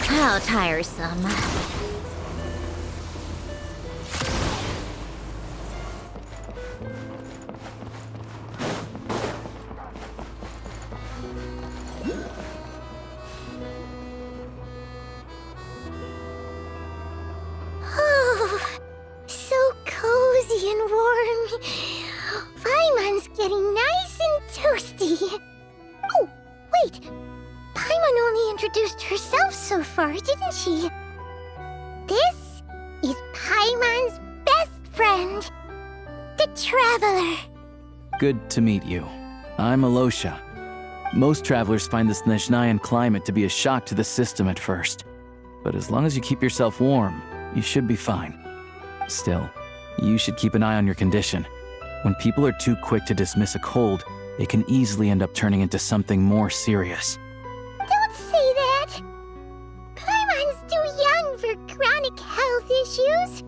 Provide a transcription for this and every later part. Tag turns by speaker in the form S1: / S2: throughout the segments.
S1: How tiresome.
S2: Oh, so cozy and warm. Paimon's getting nice and toasty. Oh, wait. Paimon only introduced herself so far, didn't she? This is Paimon's best friend, the Traveler.
S3: Good to meet you. I'm Alosha. Most travelers find the Snezhnayan climate to be a shock to the system at first. But as long as you keep yourself warm, you should be fine. Still, you should keep an eye on your condition. When people are too quick to dismiss a cold, it can easily end up turning into something more serious.
S2: Don't say that. Paimon's too young for chronic health issues.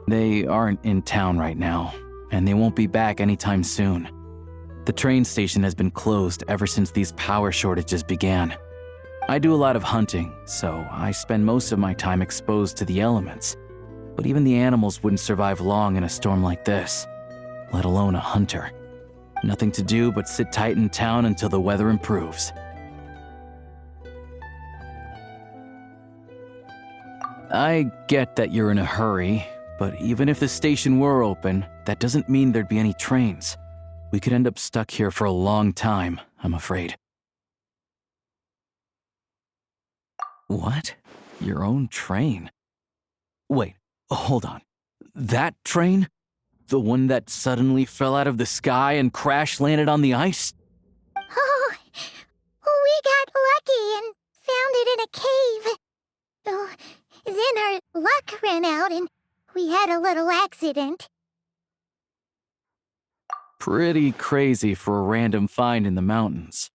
S3: They aren't in town right now, and they won't be back anytime soon. The train station has been closed ever since these power shortages began. I do a lot of hunting, so I spend most of my time exposed to the elements. But even the animals wouldn't survive long in a storm like this, let alone a hunter. Nothing to do but sit tight in town until the weather improves. I get that you're in a hurry, but even if the station were open, that doesn't mean there'd be any trains. We could end up stuck here for a long time, I'm afraid. What? Your own train? Wait, hold on. That train? The one that suddenly fell out of the sky and crash-landed on the ice?
S2: Oh, we got lucky and found it in a cave. Oh, then our luck ran out and we had a little accident.
S3: Pretty crazy for a random find in the mountains.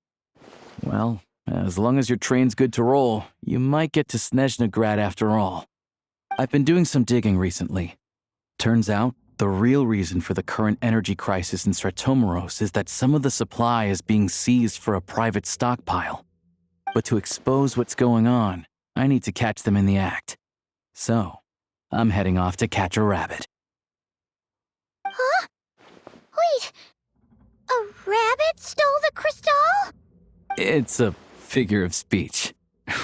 S3: Well, as long as your train's good to roll, you might get to Snezhnagrad after all. I've been doing some digging recently. Turns out, the real reason for the current energy crisis in Stratomaros is that some of the supply is being seized for a private stockpile. But to expose what's going on, I need to catch them in the act. So, I'm heading off to catch a rabbit.
S2: Huh? Wait, a rabbit stole the crystal?
S3: It's a figure of speech.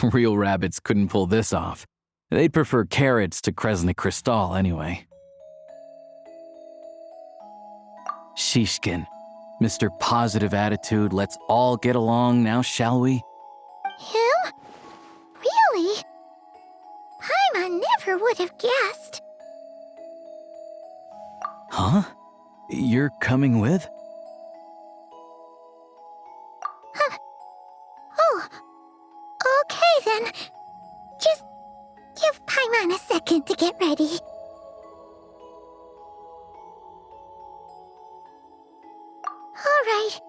S3: Real rabbits couldn't pull this off. They'd prefer carrots to Kresnik Crystal anyway. Shishkin, Mr. Positive Attitude, let's all get along now, shall we?
S2: Him? Really? Paimon never would have guessed.
S3: Huh? You're coming with?
S2: Oh, okay then. Just give Paimon a second to get ready. All right.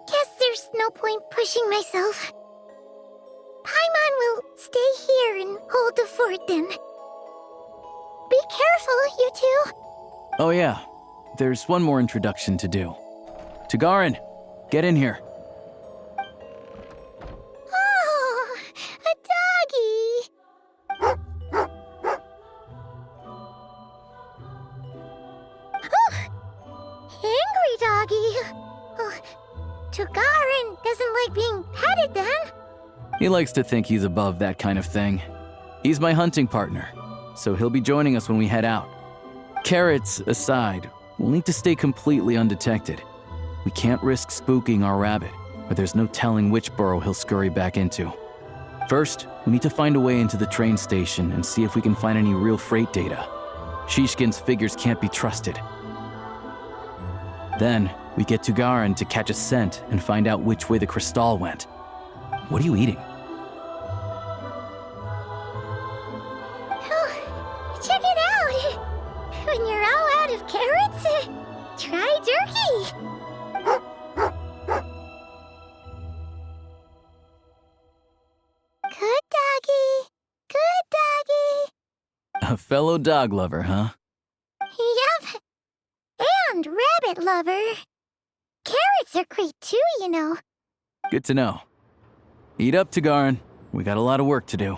S2: Guess there's no point pushing myself. Paimon will stay here and hold the fort then. Be careful, you two.
S3: Oh yeah, there's one more introduction to do. Tagarin, get in here.
S2: Oh, a doggy. Oh, angry doggy. Oh, Tagarin doesn't like being petted then.
S3: He likes to think he's above that kind of thing. He's my hunting partner, so he'll be joining us when we head out. Carrots aside, we'll need to stay completely undetected. We can't risk spooking our rabbit, but there's no telling which burrow he'll scurry back into. First, we need to find a way into the train station and see if we can find any real freight data. Shishkin's figures can't be trusted. Then, we get Tugarin to catch a scent and find out which way the crystal went. What are you eating?
S2: Oh, check it out. When you're all out of carrots, try jerky. Good doggy. Good doggy.
S3: A fellow dog lover, huh?
S2: Yep. lover. Carrots are great too, you know.
S3: Good to know. Eat up, Tagarin. We got a lot of work to do.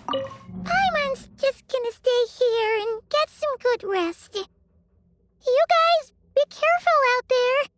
S2: Paimon's just gonna stay here and get some good rest. You guys, be careful out there.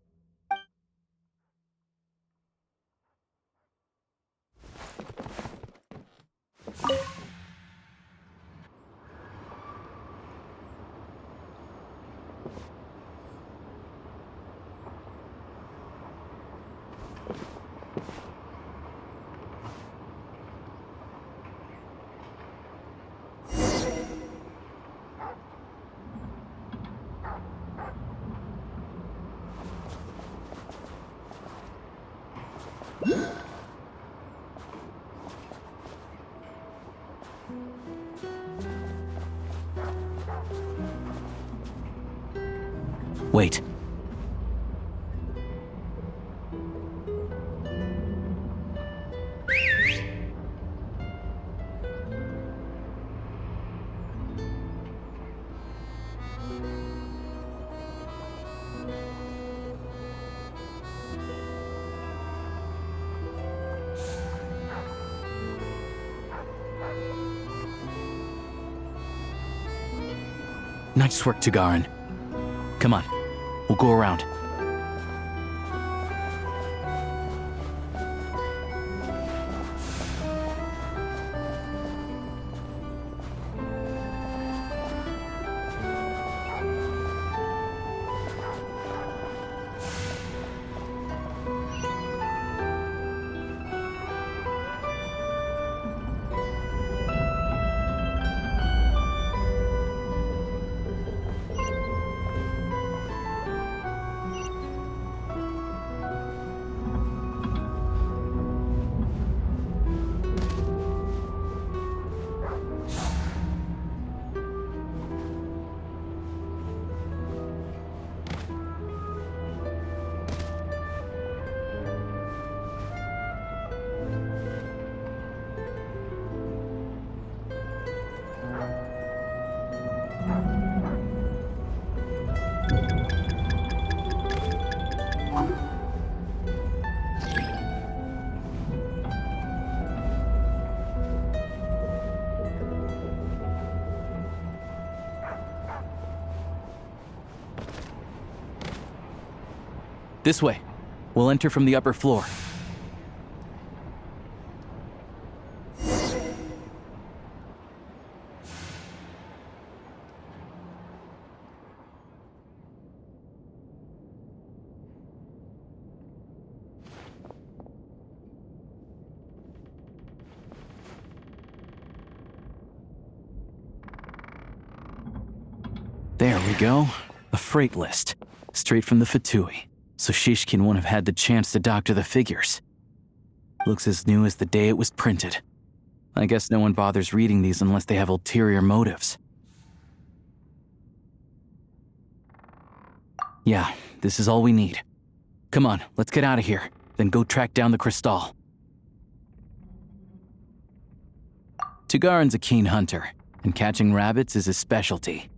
S3: Wait. Nice work, Tagarin. Come on, we'll go around. This way. We'll enter from the upper floor. There we go. A freight list. Straight from the Fatui. So Shishkin won't have had the chance to doctor the figures. Looks as new as the day it was printed. I guess no one bothers reading these unless they have ulterior motives. Yeah, this is all we need. Come on, let's get out of here, then go track down the Crystal. Tagarin's a keen hunter, and catching rabbits is his specialty.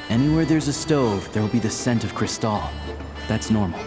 S3: Anywhere there's a stove, there will be the scent of crystal. That's normal.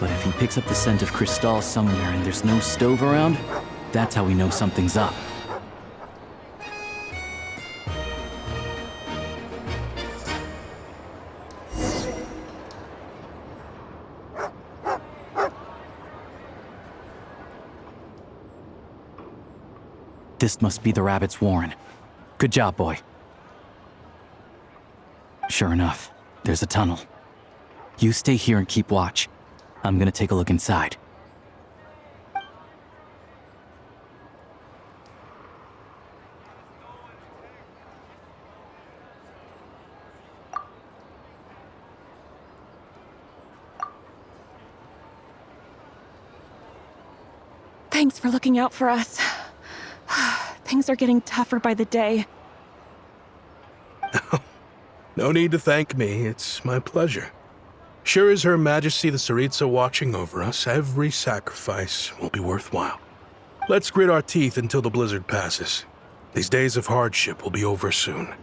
S3: But if he picks up the scent of crystal somewhere and there's no stove around, that's how we know something's up. This must be the rabbit's warren. Good job, boy. Sure enough, there's a tunnel. You stay here and keep watch. I'm gonna take a look inside.
S4: Thanks for looking out for us. Things are getting tougher by the day.
S5: No need to thank me, it's my pleasure. Sure as Her Majesty the Tsaritsa watching over us, every sacrifice will be worthwhile. Let's grit our teeth until the blizzard passes. These days of hardship will be over soon.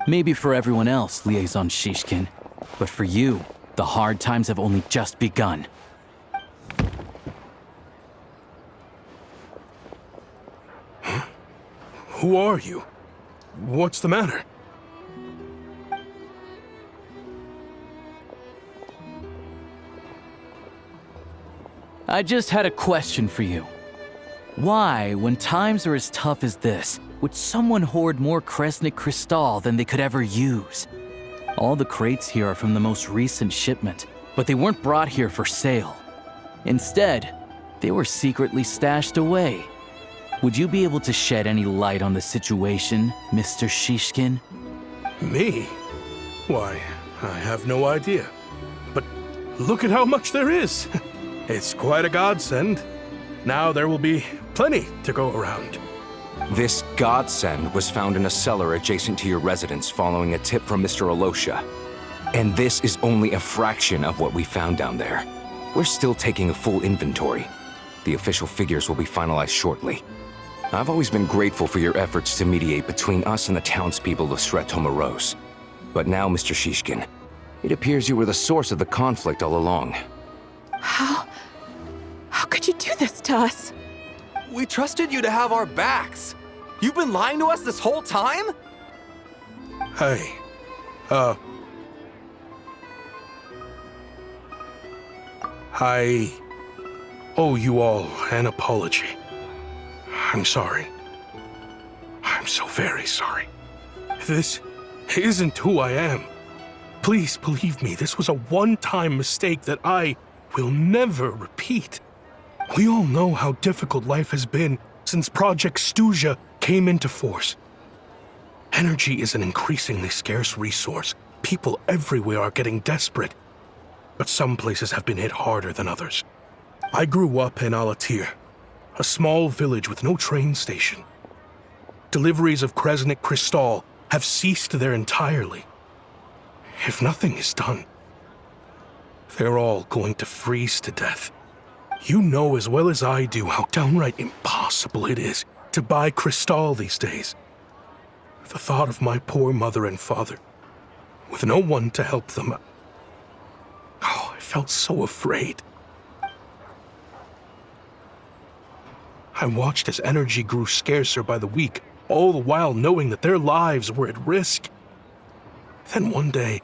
S3: Maybe for everyone else, Liaison Shishkin, but for you, the hard times have only just begun.
S5: Huh? Who are you? What's the matter?
S3: I just had a question for you. Why, when times are as tough as this, would someone hoard more Kresnik crystal than they could ever use? All the crates here are from the most recent shipment, but they weren't brought here for sale. Instead, they were secretly stashed away. Would you be able to shed any light on the situation, Mr. Shishkin?
S5: Me? Why, I have no idea. But look at how much there is! It's quite a godsend. Now there will be plenty to go around.
S6: This godsend was found in a cellar adjacent to your residence following a tip from Mr. Alosha. And this is only a fraction of what we found down there. We're still taking a full inventory. The official figures will be finalized shortly. I've always been grateful for your efforts to mediate between us and the townspeople of Sretomaros. But now, Mr. Shishkin, it appears you were the source of the conflict all along.
S4: How could you do this to us?
S7: We trusted you to have our backs. You've been lying to us this whole time?
S5: Hey, I owe you all an apology. I'm sorry. I'm so very sorry. This isn't who I am. Please believe me, this was a one-time mistake that I will never repeat. We all know how difficult life has been since Project Stuja came into force. Energy is an increasingly scarce resource. People everywhere are getting desperate, but some places have been hit harder than others. I grew up in Alatir, a small village with no train station. Deliveries of Kresnik crystal have ceased there entirely. If nothing is done, they're all going to freeze to death. You know as well as I do how downright impossible it is to buy crystal these days. The thought of my poor mother and father, with no one to help them, I felt so afraid. I watched as energy grew scarcer by the week, all the while knowing that their lives were at risk. Then one day,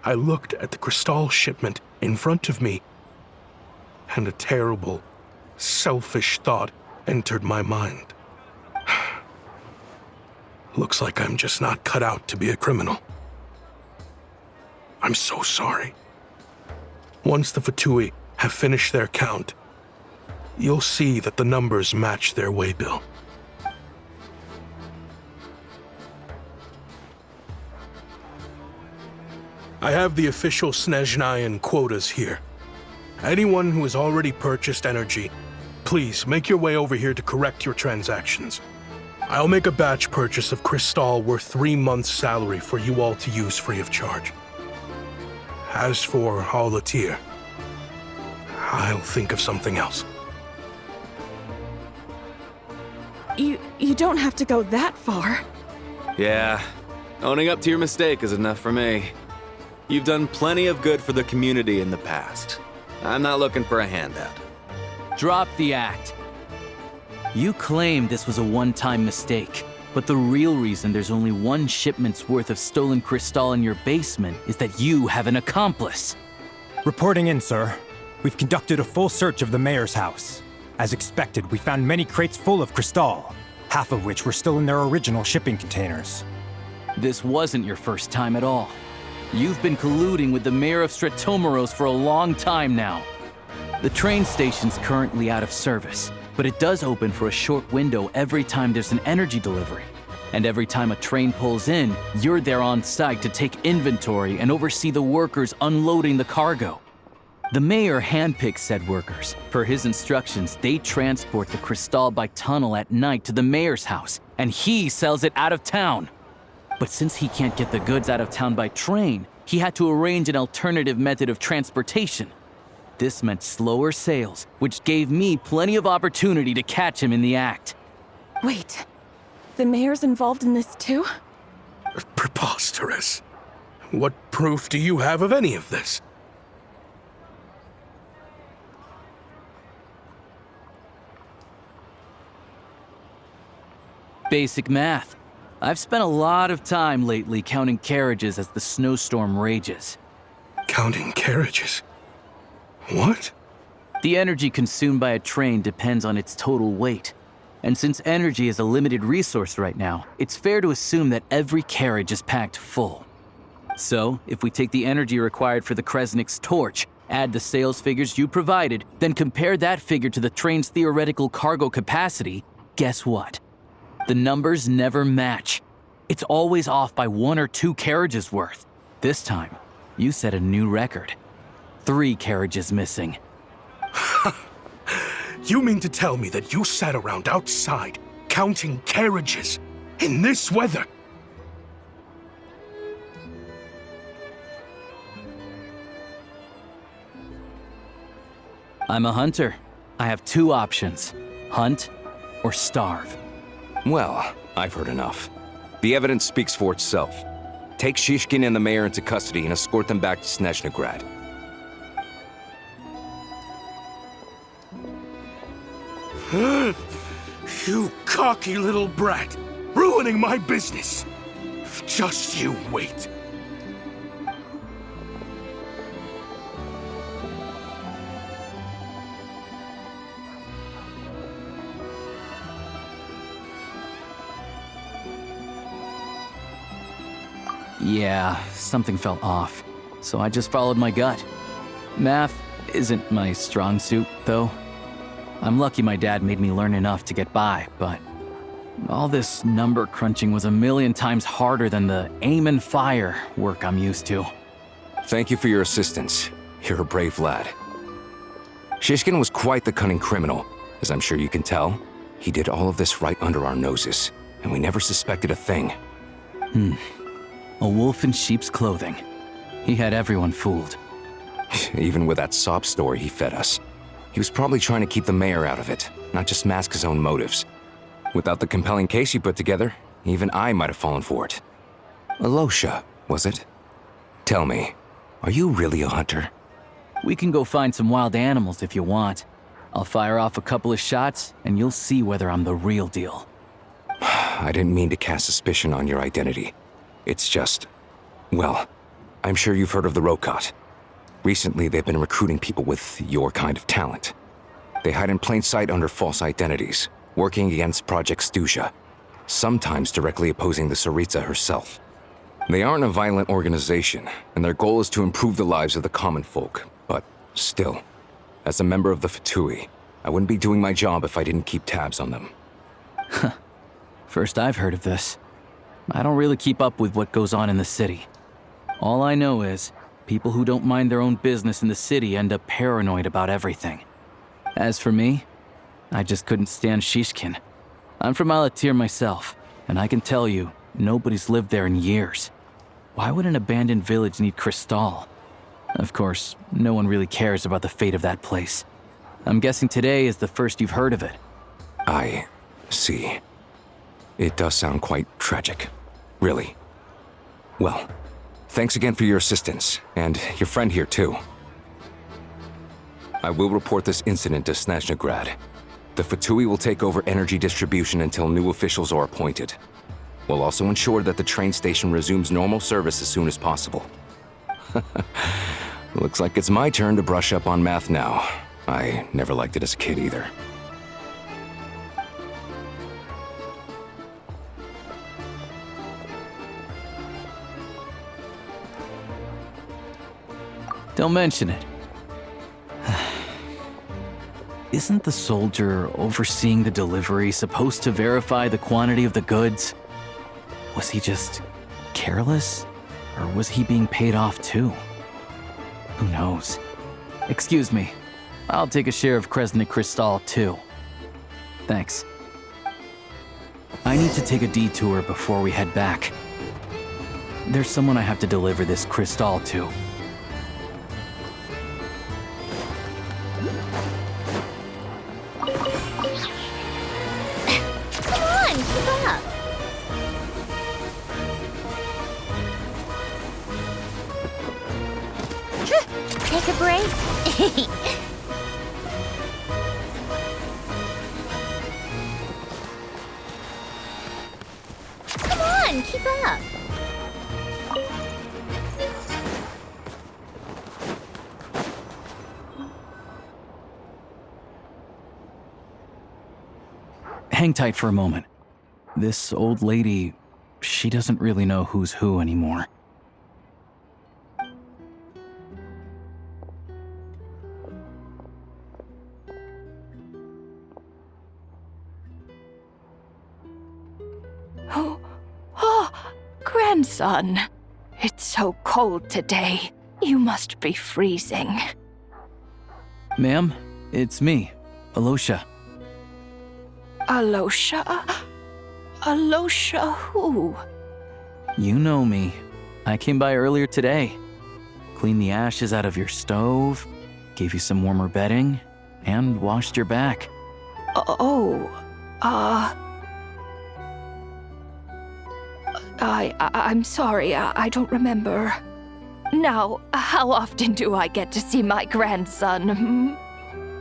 S5: I looked at the crystal shipment in front of me, and a terrible, selfish thought entered my mind. Looks like I'm just not cut out to be a criminal. I'm so sorry. Once the Fatui have finished their count, you'll see that the numbers match their waybill. I have the official Snezhnayan quotas here. Anyone who has already purchased energy, please make your way over here to correct your transactions. I'll make a batch purchase of Crystal worth 3 months' salary for you all to use free of charge. As for Alatir, I'll think of something else.
S4: You don't have to go that far.
S7: Yeah, owning up to your mistake is enough for me. You've done plenty of good for the community in the past. I'm not looking for a handout.
S3: Drop the act. You claim this was a one-time mistake, but the real reason there's only 1 shipment's worth of stolen crystal in your basement is that you have an accomplice.
S8: Reporting in, sir. We've conducted a full search of the mayor's house. As expected, we found many crates full of crystal, half of which were still in their original shipping containers.
S3: This wasn't your first time at all. You've been colluding with the mayor of Stratomeros for a long time now. The train station's currently out of service, but it does open for a short window every time there's an energy delivery. And every time a train pulls in, you're there on site to take inventory and oversee the workers unloading the cargo. The mayor handpicks said workers. Per his instructions, they transport the crystal by tunnel at night to the mayor's house, and he sells it out of town. But since he can't get the goods out of town by train, he had to arrange an alternative method of transportation. This meant slower sales, which gave me plenty of opportunity to catch him in the act.
S4: Wait, the mayor's involved in this too?
S5: Preposterous. What proof do you have of any of this?
S3: Basic math. I've spent a lot of time lately counting carriages as the snowstorm rages.
S5: Counting carriages? What?
S3: The energy consumed by a train depends on its total weight. And since energy is a limited resource right now, it's fair to assume that every carriage is packed full. So, if we take the energy required for the Kresnik's torch, add the sales figures you provided, then compare that figure to the train's theoretical cargo capacity, guess what? The numbers never match. It's always off by 1 or 2 carriages worth. This time, you set a new record. 3 carriages missing.
S5: You mean to tell me that you sat around outside, counting carriages, in this weather?
S3: I'm a hunter. I have 2 options. Hunt or starve.
S6: Well, I've heard enough. The evidence speaks for itself. Take Shishkin and the mayor into custody and escort them back to Snezhnograd.
S5: You cocky little brat! Ruining my business! Just you wait.
S3: Yeah, something felt off, so I just followed my gut. Math isn't my strong suit, though. I'm lucky my dad made me learn enough to get by, but all this number crunching was a million times harder than the aim and fire work I'm used to.
S6: Thank you for your assistance. You're a brave lad. Shishkin was quite the cunning criminal, as I'm sure you can tell. He did all of this right under our noses, and we never suspected a thing.
S3: A wolf in sheep's clothing. He had everyone fooled.
S6: Even with that sob story he fed us. He was probably trying to keep the mayor out of it, not just mask his own motives. Without the compelling case he put together, even I might have fallen for it. Alosha, was it? Tell me, are you really a hunter?
S3: We can go find some wild animals if you want. I'll fire off a couple of shots, and you'll see whether I'm the real deal.
S6: I didn't mean to cast suspicion on your identity. It's just... well, I'm sure you've heard of the Rokot. Recently, they've been recruiting people with your kind of talent. They hide in plain sight under false identities, working against Project Stuja, sometimes directly opposing the Tsaritsa herself. They aren't a violent organization, and their goal is to improve the lives of the common folk, but still, as a member of the Fatui, I wouldn't be doing my job if I didn't keep tabs on them.
S3: First I've heard of this. I don't really keep up with what goes on in the city. All I know is, People who don't mind their own business in the city end up paranoid about everything. As for me, I just couldn't stand Shishkin. I'm from Alatir myself, and I can tell you, nobody's lived there in years. Why would an abandoned village need Crystal? Of course, no one really cares about the fate of that place. I'm guessing today is the first you've heard of it.
S6: I see. It does sound quite tragic. Really. Well, thanks again for your assistance, and your friend here too. I will report this incident to Snezhnegrad. The Fatui will take over energy distribution until new officials are appointed. We'll also ensure that the train station resumes normal service as soon as possible. Looks like it's my turn to brush up on math now. I never liked it as a kid either.
S3: Don't mention it. Isn't the soldier overseeing the delivery supposed to verify the quantity of the goods? Was he just careless? Or was he being paid off too? Who knows? Excuse me. I'll take a share of Kresnik Crystal too. Thanks. I need to take a detour before we head back. There's someone I have to deliver this Crystal to.
S2: Come on, keep up. Take a break. Come on, keep up.
S3: Hang tight for a moment. This old lady, she doesn't really know who's who anymore.
S4: Grandson. It's so cold today. You must be freezing.
S3: Ma'am, it's me, Alosha.
S4: Alosha? Alosha who?
S3: You know me. I came by earlier today. Cleaned the ashes out of your stove, gave you some warmer bedding, and washed your back.
S4: I'm sorry, I don't remember. Now, how often do I get to see my grandson?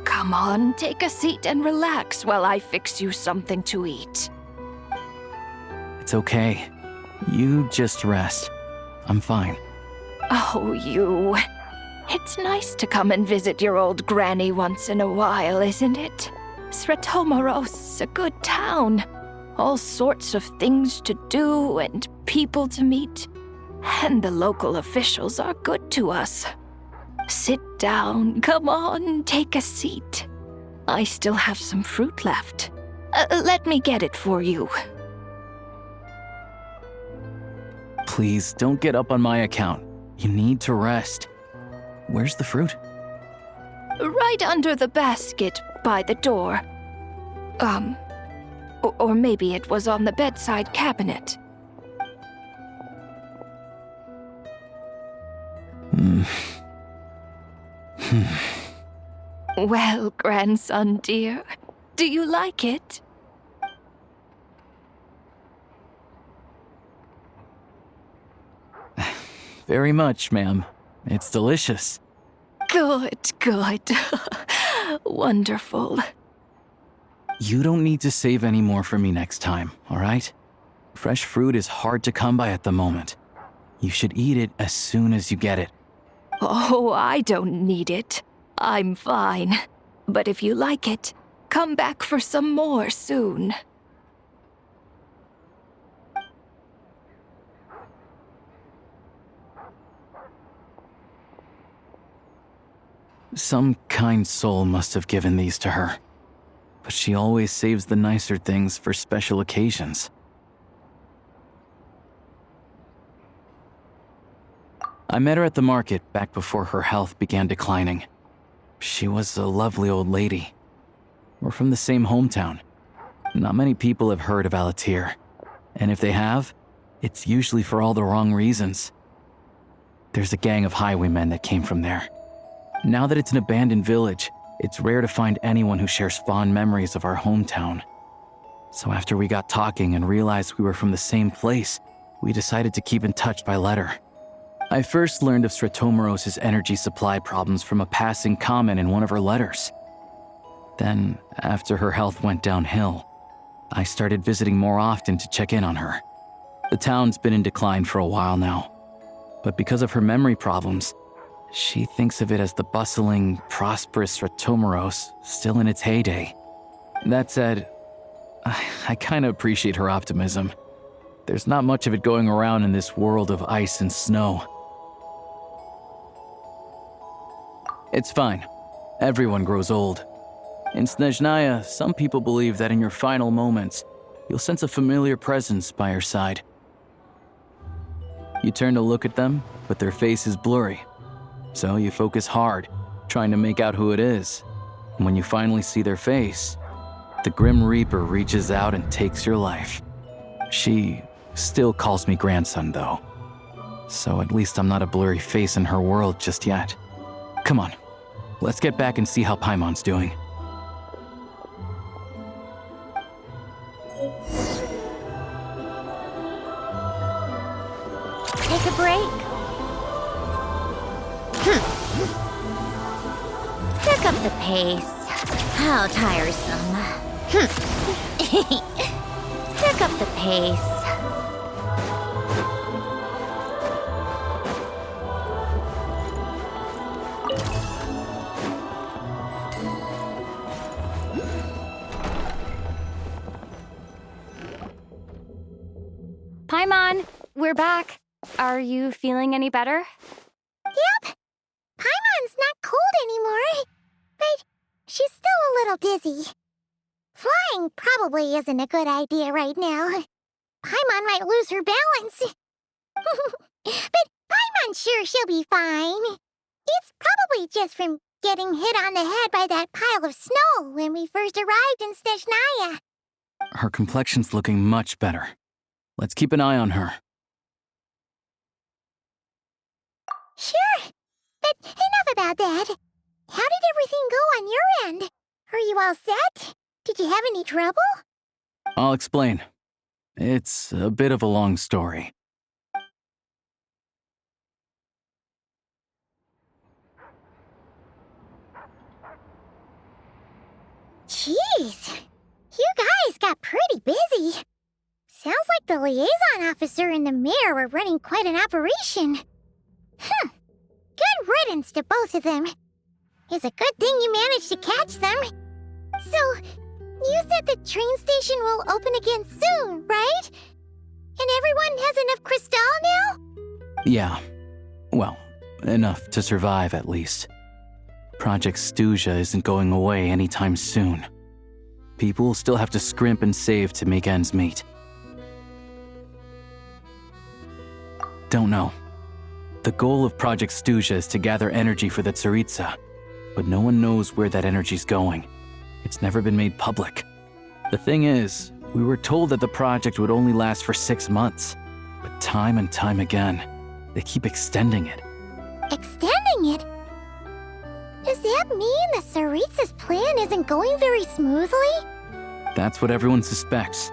S4: Come on, take a seat and relax while I fix you something to eat.
S3: It's okay. You just rest. I'm fine.
S4: Oh, you. It's nice to come and visit your old granny once in a while, isn't it? Svetomaros's a good town. All sorts of things to do and people to meet. And the local officials are good to us. Sit down, come on, take a seat. I still have some fruit left. Let me get it for you.
S3: Please, don't get up on my account. You need to rest. Where's the fruit?
S4: Right under the basket by the door. Or maybe it was on the bedside cabinet. Well, grandson dear, do you like it?
S3: Very much, ma'am. It's delicious.
S4: Good, good. Wonderful.
S3: You don't need to save any more for me next time, all right? Fresh fruit is hard to come by at the moment. You should eat it as soon as you get it.
S4: Oh, I don't need it. I'm fine. But if you like it, come back for some more soon.
S3: Some kind soul must have given these to her. But she always saves the nicer things for special occasions. I met her at the market back before her health began declining. She was a lovely old lady. We're from the same hometown. Not many people have heard of Alatir, and if they have, it's usually for all the wrong reasons. There's a gang of highwaymen that came from there. Now that it's an abandoned village, it's rare to find anyone who shares fond memories of our hometown. So after we got talking and realized we were from the same place, we decided to keep in touch by letter. I first learned of Stratomoros's energy supply problems from a passing comment in one of her letters. Then, after her health went downhill, I started visiting more often to check in on her. The town's been in decline for a while now, but because of her memory problems, she thinks of it as the bustling, prosperous Stratomoros still in its heyday. That said, I kinda appreciate her optimism. There's not much of it going around in this world of ice and snow. It's fine. Everyone grows old. In Snezhnaya, some people believe that in your final moments, you'll sense a familiar presence by your side. You turn to look at them, but their face is blurry. So you focus hard, trying to make out who it is. And when you finally see their face, the Grim Reaper reaches out and takes your life. She still calls me grandson, though. So at least I'm not a blurry face in her world just yet. Come on, let's get back and see how Paimon's doing.
S2: Take a break.
S1: Pick up the pace. How tiresome. Pick up the pace.
S9: Paimon, we're back. Are you feeling any better?
S2: Yep. Paimon's not cold anymore, but she's still a little dizzy. Flying probably isn't a good idea right now. Paimon might lose her balance. But Paimon's sure she'll be fine. It's probably just from getting hit on the head by that pile of snow when we first arrived in Snezhnaya.
S3: Her complexion's looking much better. Let's keep an eye on her.
S2: Sure, but enough about that. How did everything go on your end? Are you all set? Did you have any trouble?
S3: I'll explain. It's a bit of a long story.
S2: Jeez, you guys got pretty busy. Sounds like the liaison officer and the mayor were running quite an operation. Good riddance to both of them. It's a good thing you managed to catch them. So, you said the train station will open again soon, right? And everyone has enough crystal now?
S3: Yeah. Well, enough to survive at least. Project Stuja isn't going away anytime soon. People will still have to scrimp and save to make ends meet. Don't know. The goal of Project Stuja is to gather energy for the Tsaritsa, but no one knows where that energy's going. It's never been made public. The thing is, we were told that the project would only last for 6 months, but time and time again, they keep extending it.
S2: Extending it? Does that mean the Tsaritsa's plan isn't going very smoothly?
S3: That's what everyone suspects.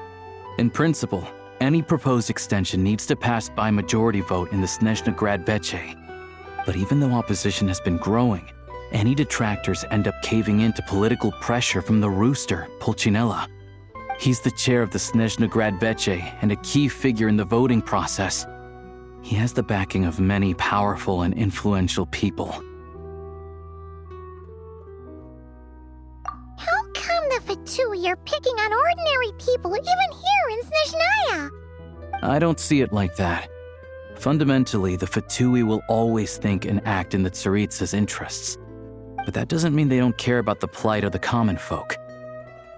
S3: In principle, any proposed extension needs to pass by majority vote in the Snezhna Veche. But even though opposition has been growing, any detractors end up caving in to political pressure from the rooster, Pulcinella. He's the chair of the Snezhna Veche and a key figure in the voting process. He has the backing of many powerful and influential people.
S2: How come the Fatui are picking on ordinary people even here in Snezhnaya?
S3: I don't see it like that. Fundamentally, the Fatui will always think and act in the Tsaritsa's interests. But that doesn't mean they don't care about the plight of the common folk.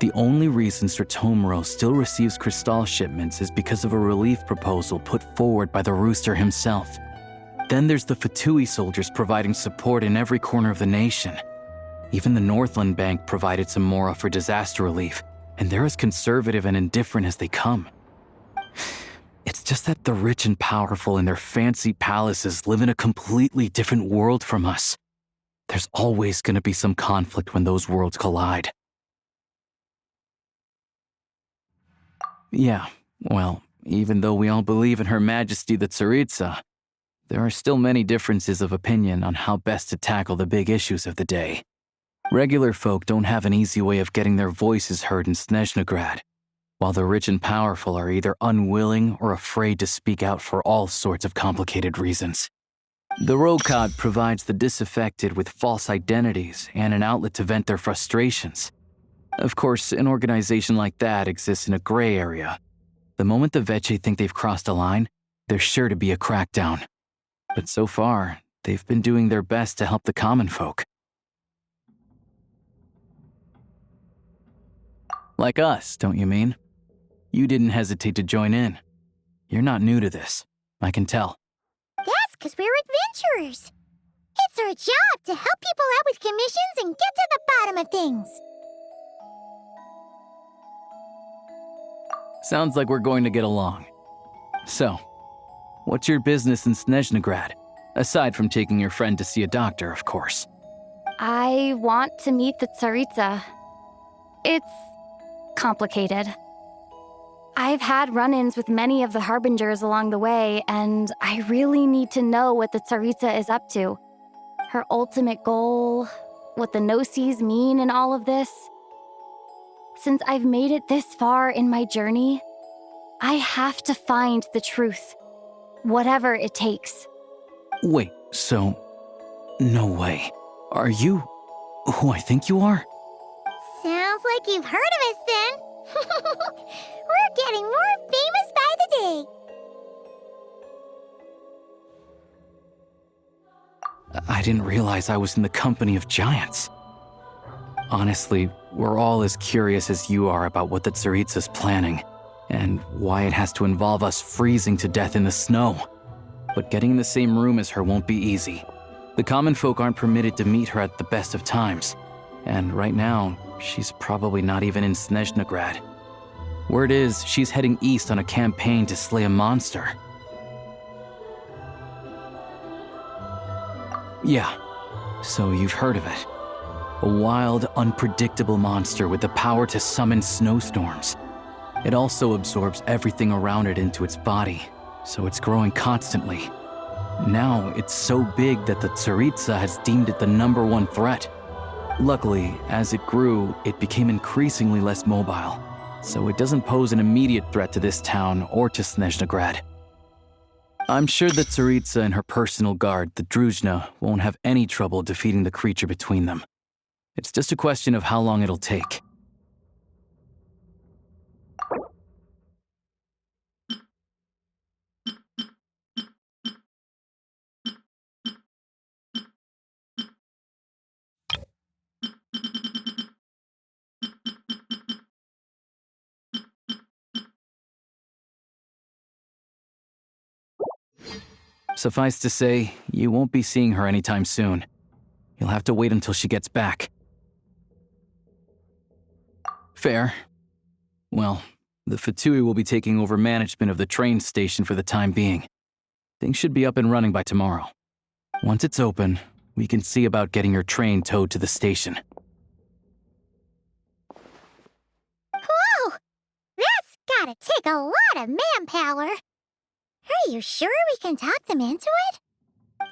S3: The only reason Stratomoros still receives crystal shipments is because of a relief proposal put forward by the rooster himself. Then there's the Fatui soldiers providing support in every corner of the nation. Even the Northland Bank provided some Mora for disaster relief, and they're as conservative and indifferent as they come. It's just that the rich and powerful in their fancy palaces live in a completely different world from us. There's always going to be some conflict when those worlds collide. Yeah, well, even though we all believe in Her Majesty the Tsaritsa, there are still many differences of opinion on how best to tackle the big issues of the day. Regular folk don't have an easy way of getting their voices heard in Snezhnegrad, while the rich and powerful are either unwilling or afraid to speak out for all sorts of complicated reasons. The Rokad provides the disaffected with false identities and an outlet to vent their frustrations. Of course, an organization like that exists in a gray area. The moment the Veche think they've crossed a line, there's sure to be a crackdown. But so far, they've been doing their best to help the common folk. Like us, don't you mean? You didn't hesitate to join in. You're not new to this, I can tell.
S2: That's 'cause we're adventurers. It's our job to help people out with commissions and get to the bottom of things.
S3: Sounds like we're going to get along. So, what's your business in Snezhnegrad? Aside from taking your friend to see a doctor, of course.
S9: I want to meet the Tsaritsa. It's complicated. I've had run-ins with many of the Harbingers along the way, and I really need to know what the Tsaritsa is up to. Her ultimate goal, what the Gnosis mean in all of this. Since I've made it this far in my journey, I have to find the truth, whatever it takes.
S3: Wait, so... No way. Are you who I think you are?
S2: Sounds like you've heard of us then. We're getting more famous by the day.
S3: I didn't realize I was in the company of giants. Honestly, we're all as curious as you are about what the Tsaritsa's planning, and why it has to involve us freezing to death in the snow. But getting in the same room as her won't be easy. The common folk aren't permitted to meet her at the best of times, and right now, she's probably not even in Snezhnegrad. Word is, she's heading east on a campaign to slay a monster. Yeah, so you've heard of it. A wild, unpredictable monster with the power to summon snowstorms. It also absorbs everything around it into its body, so it's growing constantly. Now, it's so big that the Tsaritsa has deemed it the #1 threat. Luckily, as it grew, it became increasingly less mobile, so it doesn't pose an immediate threat to this town or to Snezhnegrad. I'm sure the Tsaritsa and her personal guard, the Druzhna, won't have any trouble defeating the creature between them. It's just a question of how long it'll take. Suffice to say, you won't be seeing her anytime soon. You'll have to wait until she gets back. Fair. Well, the Fatui will be taking over management of the train station for the time being. Things should be up and running by tomorrow. Once it's open, we can see about getting your train towed to the station.
S2: Whoa! That's gotta take a lot of manpower. Are you sure we can talk them into it?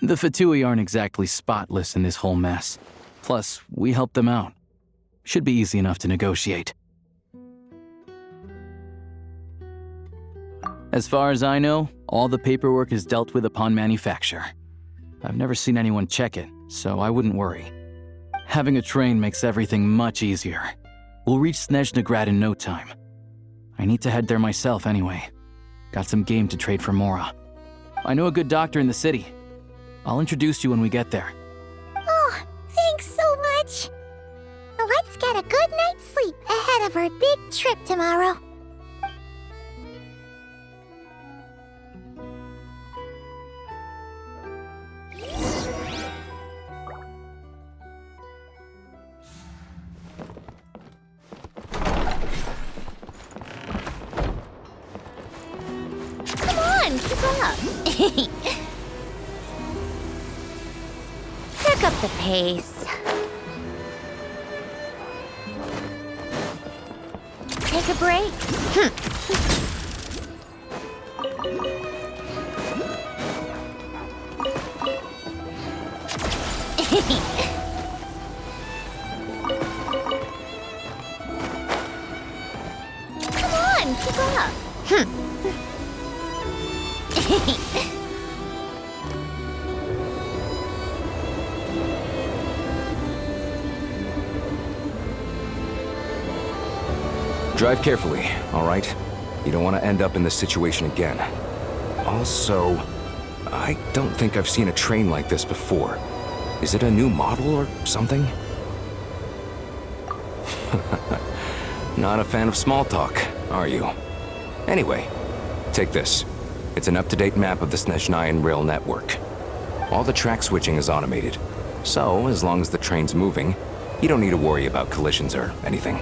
S3: The Fatui aren't exactly spotless in this whole mess. Plus, we helped them out. Should be easy enough to negotiate. As far as I know, all the paperwork is dealt with upon manufacture. I've never seen anyone check it, so I wouldn't worry. Having a train makes everything much easier. We'll reach Snezhnegrad in no time. I need to head there myself anyway. Got some game to trade for Mora. I know a good doctor in the city. I'll introduce you when we get there.
S2: Oh, thanks so much. Let's get a good night's sleep ahead of our big trip tomorrow.
S1: up. Pick up the pace. Take a break. Come on, keep up.
S6: Drive carefully, all right? You don't want to end up in this situation again. Also, I don't think I've seen a train like this before. Is it a new model or something? Not a fan of small talk, are you? Anyway, take this. It's an up-to-date map of the Snezhnayan rail network. All the track switching is automated, so as long as the train's moving, you don't need to worry about collisions or anything.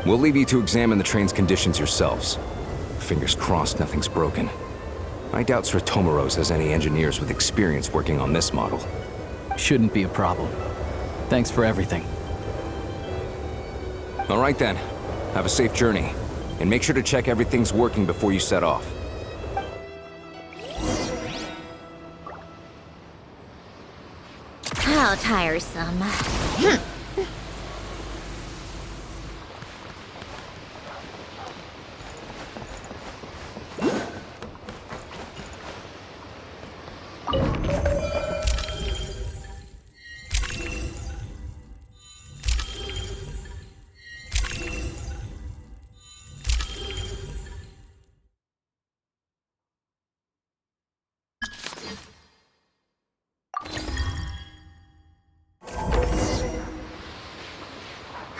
S6: We'll leave you to examine the train's conditions yourselves. Fingers crossed nothing's broken. I doubt Sratomaros has any engineers with experience working on this model.
S3: Shouldn't be a problem. Thanks for everything.
S6: All right then. Have a safe journey. And make sure to check everything's working before you set off.
S1: How tiresome.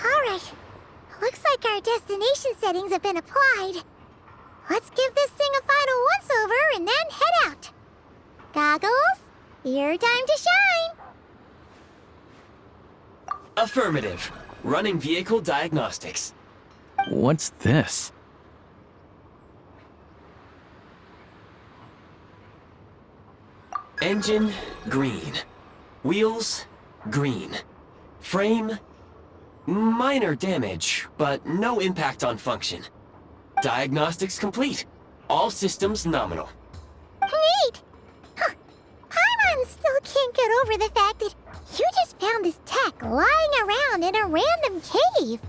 S2: Alright. Looks like our destination settings have been applied. Let's give this thing a final once-over and then head out. Goggles, your time to shine!
S10: Affirmative. Running vehicle diagnostics.
S3: What's this?
S10: Engine, green. Wheels, green. Frame, minor damage, but no impact on function. Diagnostics complete. All systems nominal.
S2: Neat! Huh. Paimon still can't get over the fact that you just found this tech lying around in a random cave.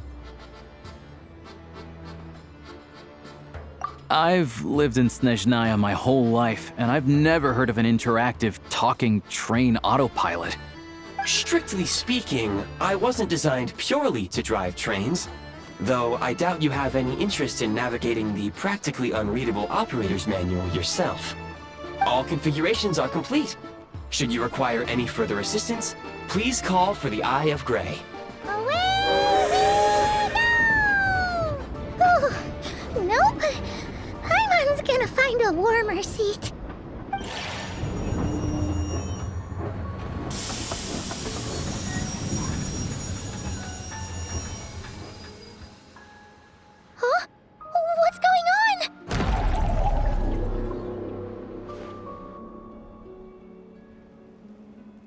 S3: I've lived in Snezhnaya my whole life, and I've never heard of an interactive, talking train autopilot.
S10: Strictly speaking, I wasn't designed purely to drive trains, though I doubt you have any interest in navigating the practically unreadable operator's manual yourself. All configurations are complete. Should you require any further assistance, please call for the Eye of Grey.
S2: Away we go! Ooh, nope. Paimon's gonna find a warmer seat. Huh? What's going on?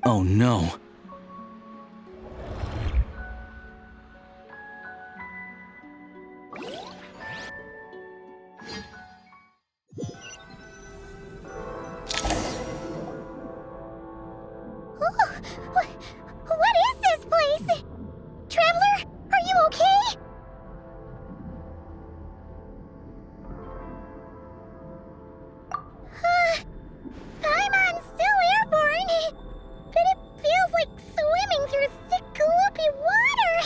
S3: Oh no.
S2: What is this place? Traveler, are you okay? Paimon's still airborne, but it feels like swimming through thick, gloopy water.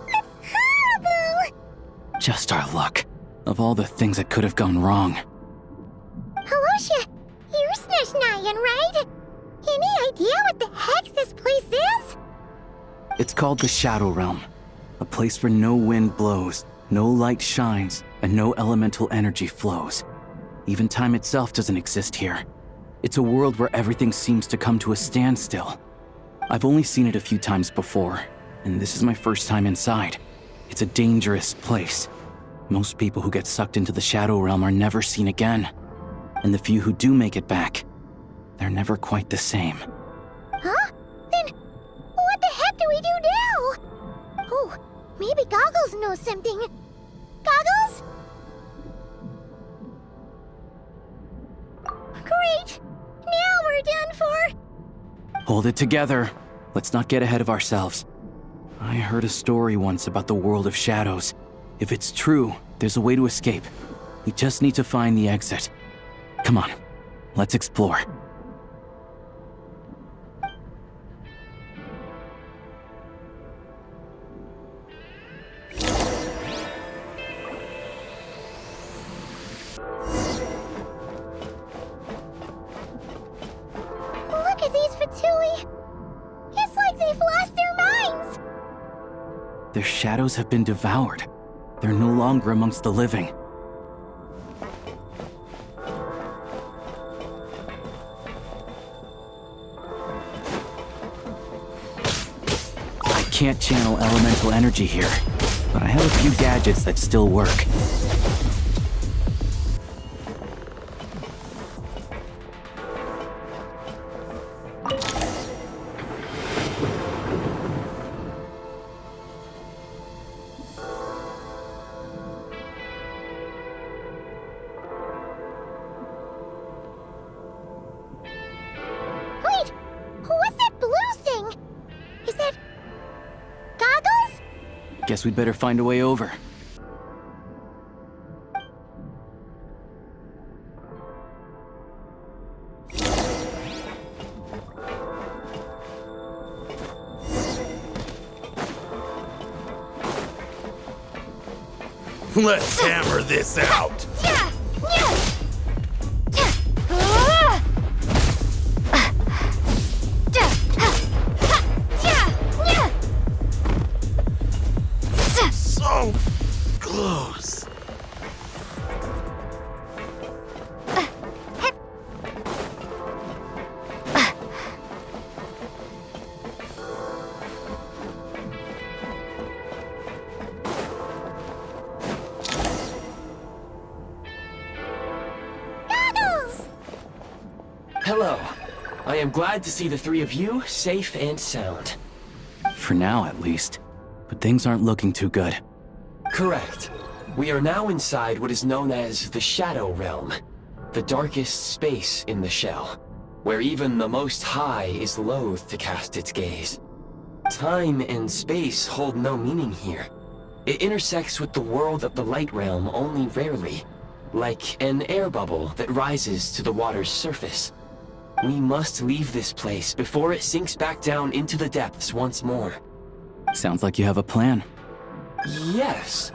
S2: That's horrible!
S3: Just our luck. Of all the things that could have gone wrong.
S2: Alosha, you're Snezhnayan, right? Any idea what the heck this place is?
S3: It's called the Shadow Realm. A place where no wind blows, no light shines, and no elemental energy flows. Even time itself doesn't exist here. It's a world where everything seems to come to a standstill. I've only seen it a few times before, and this is my first time inside. It's a dangerous place. Most people who get sucked into the Shadow Realm are never seen again. And the few who do make it back, they're never quite the same.
S2: Huh? Then what the heck do we do now? Oh, maybe Goggles knows something. Goggles? Great! Now we're done for!
S3: Hold it together. Let's not get ahead of ourselves. I heard a story once about the world of shadows. If it's true, there's a way to escape. We just need to find the exit. Come on, let's explore.
S2: Look at these Fatui! It's like they've lost their minds!
S3: Their shadows have been devoured. They're no longer amongst the living. I can't channel elemental energy here, but I have a few gadgets that still work.
S2: Wait! What's that blue thing? Is that... Goggles?
S3: Guess we'd better find a way over.
S5: Let's hammer this out!
S2: Yeah! Yeah!
S5: So close.
S2: Goggles!
S10: Hello. I am glad to see the three of you safe and sound.
S3: For now, at least. But things aren't looking too good.
S10: Correct. We are now inside what is known as the Shadow Realm, the darkest space in the shell, where even the Most High is loath to cast its gaze. Time and space hold no meaning here. It intersects with the world of the Light Realm only rarely, like an air bubble that rises to the water's surface. We must leave this place before it sinks back down into the depths once more.
S3: Sounds like you have a plan.
S10: Yes.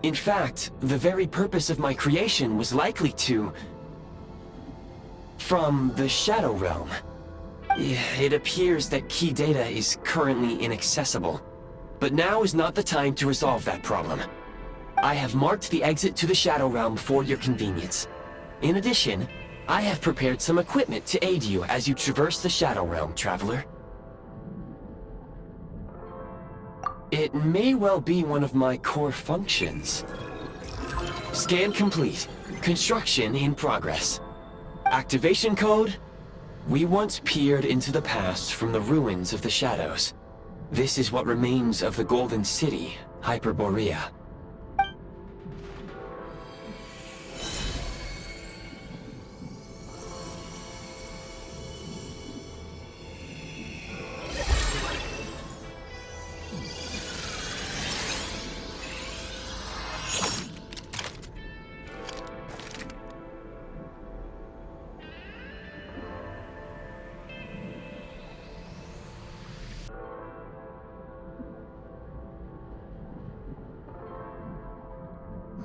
S10: In fact, the very purpose of my creation was likely to... from the Shadow Realm. It appears that key data is currently inaccessible, but now is not the time to resolve that problem. I have marked the exit to the Shadow Realm for your convenience. In addition, I have prepared some equipment to aid you as you traverse the Shadow Realm, traveler. It may well be one of my core functions. Scan complete. Construction in progress. Activation code? We once peered into the past from the ruins of the shadows. This is what remains of the Golden City, Hyperborea.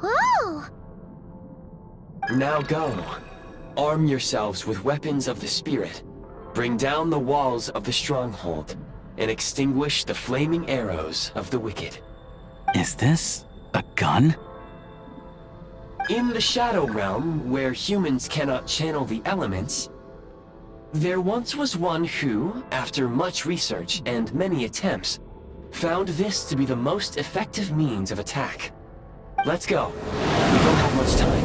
S2: Whoa!
S10: Now go. Arm yourselves with weapons of the spirit. Bring down the walls of the stronghold, and extinguish the flaming arrows of the wicked.
S3: Is this a gun?
S10: In the Shadow Realm, where humans cannot channel the elements, there once was one who, after much research and many attempts, found this to be the most effective means of attack. Let's go. We don't have much time.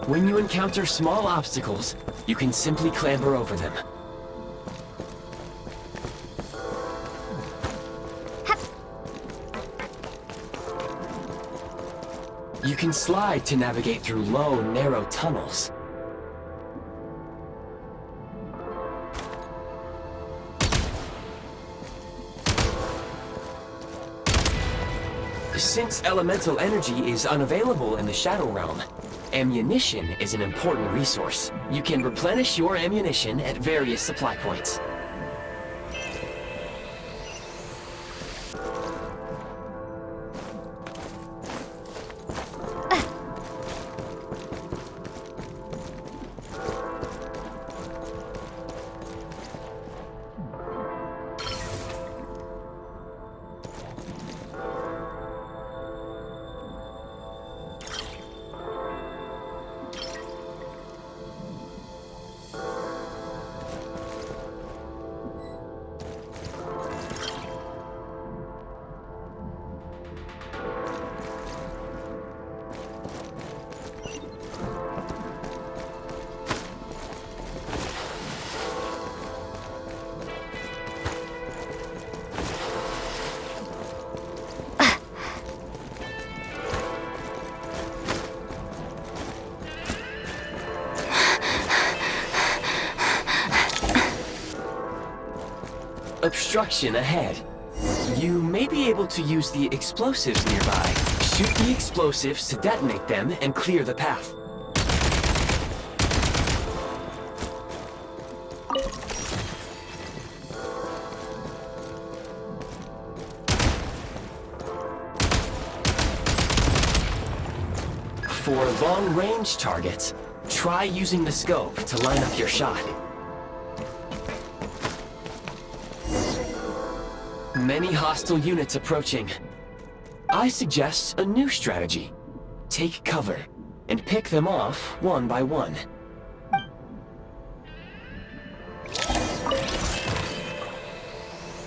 S10: When you encounter small obstacles, you can simply clamber over them. You can slide to navigate through low, narrow tunnels. Since elemental energy is unavailable in the Shadow Realm, ammunition is an important resource. You can replenish your ammunition at various supply points. Obstruction ahead. You may be able to use the explosives nearby. Shoot the explosives to detonate them and clear the path. For long-range targets, try using the scope to line up your shot. Many hostile units approaching. I suggest a new strategy. Take cover, and pick them off one by one.
S5: The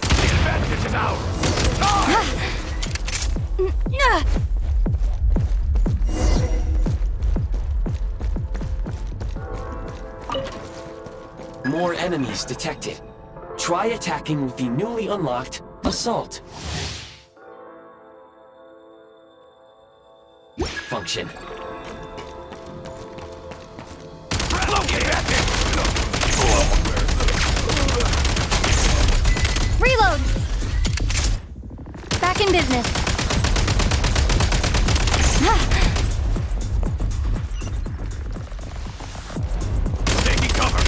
S5: advantage is ours!
S10: More enemies detected. Try attacking with the newly unlocked Assault function.
S9: Reload! Back in business.
S5: Taking cover!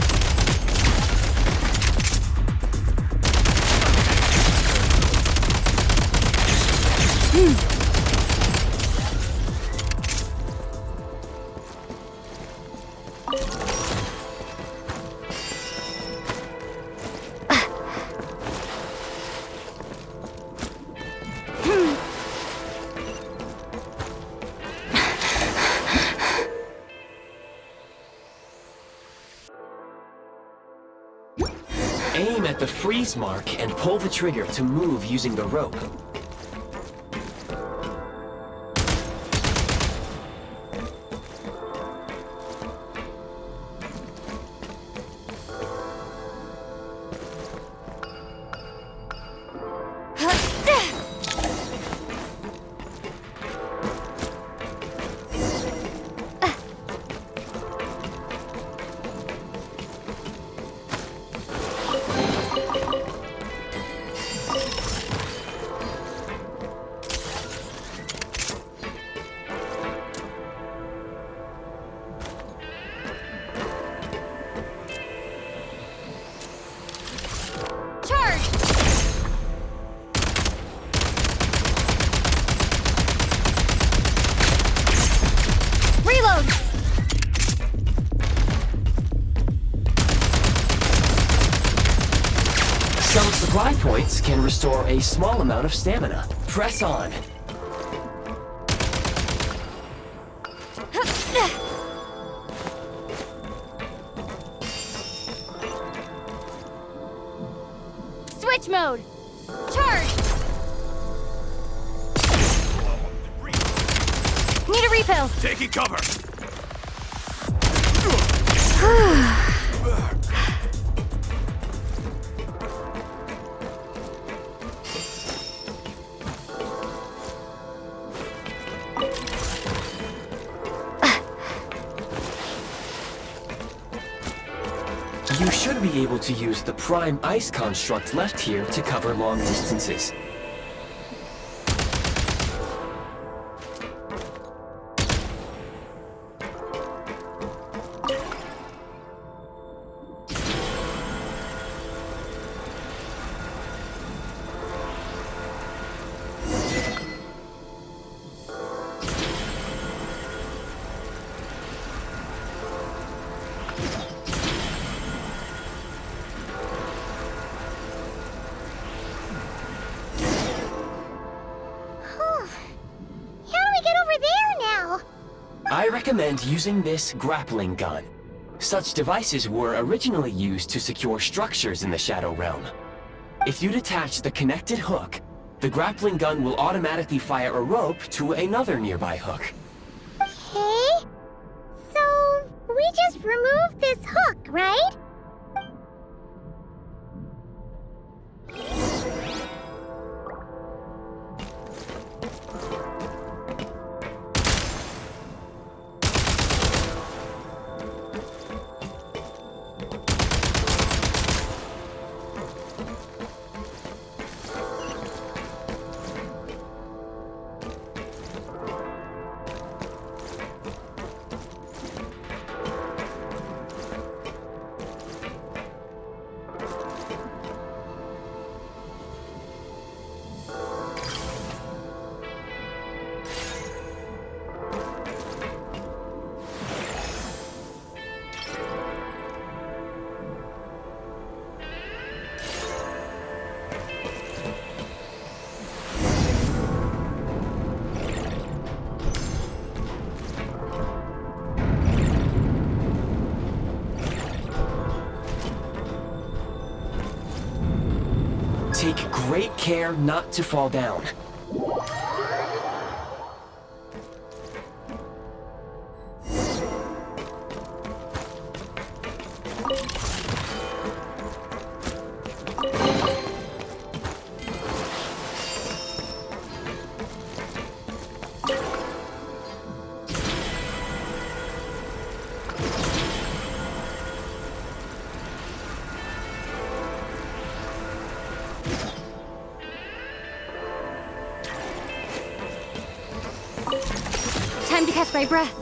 S10: Aim at the freeze mark and pull the trigger to move using the rope. Some supply points can restore a small amount of stamina. Press on.
S9: Switch mode! Charge! Need a refill!
S5: Taking cover!
S10: You should be able to use the prime ice construct left here to cover long distances. I recommend using this grappling gun. Such devices were originally used to secure structures in the Shadow Realm. If you detach the connected hook, the grappling gun will automatically fire a rope to another nearby hook.
S2: Okay. So, we just remove this hook, right?
S10: Take great care not to fall down.
S9: Time to catch my breath.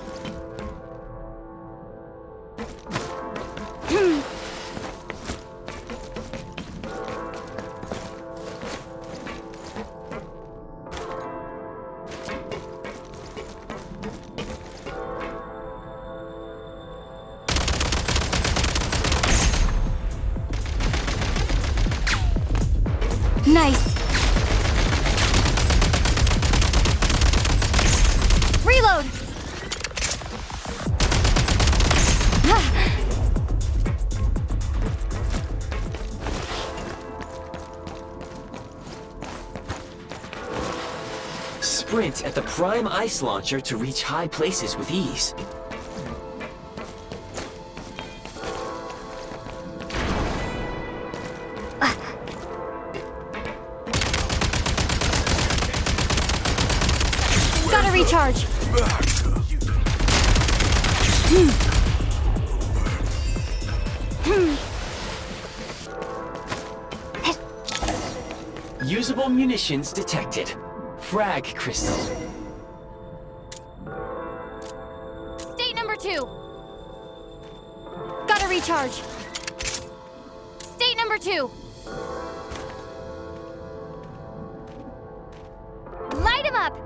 S9: Nice. Reload.
S10: Sprint at the prime ice launcher to reach high places with ease.
S9: Gotta recharge.
S10: Usable munitions detected. Frag crystal.
S9: State number 2. Gotta recharge. State number 2. Light him up.